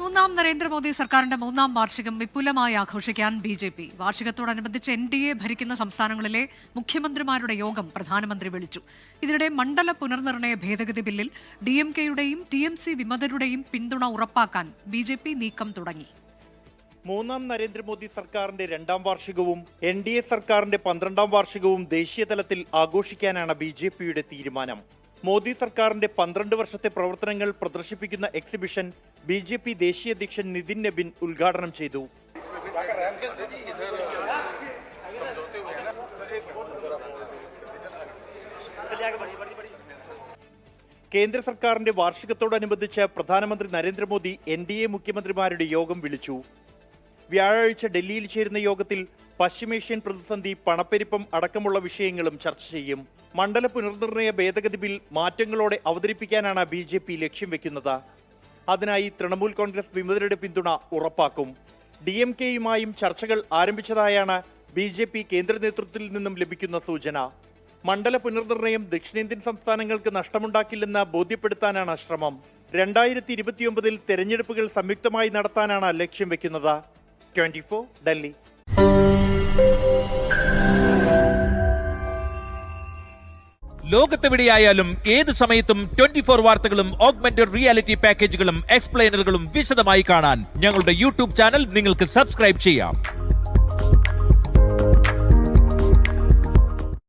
മൂന്നാം നരേന്ദ്രമോദി സർക്കാരിന്റെ മൂന്നാം വാർഷികം വിപുലമായി ആഘോഷിക്കാൻ ബി.ജെ.പി. വാർഷികത്തോടനുബന്ധിച്ച് എൻ.ഡി.എ ഭരിക്കുന്ന സംസ്ഥാനങ്ങളിലെ മുഖ്യമന്ത്രിമാരുടെ യോഗം പ്രധാനമന്ത്രി വിളിച്ചു. ഇതിനിടെ മണ്ഡല പുനർനിർണയ ഭേദഗതി ബില്ലിൽ DMK-യുടെയും TMC വിമതരുടെയും പിന്തുണ ഉറപ്പാക്കാൻ ബി.ജെ.പി. നീക്കം തുടങ്ങി. മൂന്നാം നരേന്ദ്രമോദി സർക്കാരിന്റെ രണ്ടാം വാർഷികവും NDA സർക്കാരിന്റെ 12ാം വാർഷികവും ദേശീയ തലത്തിൽ ആഘോഷിക്കാനാണ് ബി.ജെ.പിയുടെ തീരുമാനം. മോദി സർക്കാരിന്റെ 12 വർഷത്തെ പ്രവർത്തനങ്ങൾ പ്രദർശിപ്പിക്കുന്ന എക്സിബിഷൻ ബി.ജെ.പി. ദേശീയ അധ്യക്ഷൻ നിതിൻ നബിൻ ഉദ്ഘാടനം ചെയ്തു. കേന്ദ്ര സർക്കാരിന്റെ വാർഷികത്തോടനുബന്ധിച്ച് പ്രധാനമന്ത്രി നരേന്ദ്രമോദി NDA മുഖ്യമന്ത്രിമാരുടെ യോഗം വിളിച്ചു. വ്യാഴാഴ്ച ഡൽഹിയിൽ ചേരുന്ന യോഗത്തിൽ പശ്ചിമേഷ്യൻ പ്രതിസന്ധി, പണപ്പെരുപ്പം അടക്കമുള്ള വിഷയങ്ങളും ചർച്ച ചെയ്യും. മണ്ഡല പുനർനിർണയ ഭേദഗതി ബിൽ മാറ്റങ്ങളോടെ അവതരിപ്പിക്കാനാണ് ബി.ജെ.പി. ലക്ഷ്യം വെക്കുന്നത്. അതിനായി തൃണമൂൽ കോൺഗ്രസ് വിമതരുടെ പിന്തുണ ഉറപ്പാക്കും. DMK-യുമായും ചർച്ചകൾ ആരംഭിച്ചതായാണ് ബി.ജെ.പി. കേന്ദ്ര നേതൃത്വത്തിൽ നിന്നും ലഭിക്കുന്ന സൂചന. മണ്ഡല പുനർനിർണയം ദക്ഷിണേന്ത്യൻ സംസ്ഥാനങ്ങൾക്ക് നഷ്ടമുണ്ടാക്കില്ലെന്ന് ബോധ്യപ്പെടുത്താനാണ് ശ്രമം. 2029 തെരഞ്ഞെടുപ്പുകൾ സംയുക്തമായി നടത്താനാണ് ലക്ഷ്യം വെക്കുന്നത്. 24 ഡൽഹി. ലോകത്തെവിടെയായാലും ഏത് സമയത്തും 24 വാർത്തകളും ഓഗ്മെന്റഡ് റിയാലിറ്റി പാക്കേജുകളും എക്സ്പ്ലെയിനറുകളും വിശദമായി കാണാൻ ഞങ്ങളുടെ YouTube ചാനൽ നിങ്ങൾക്ക് സബ്സ്ക്രൈബ് ചെയ്യാം.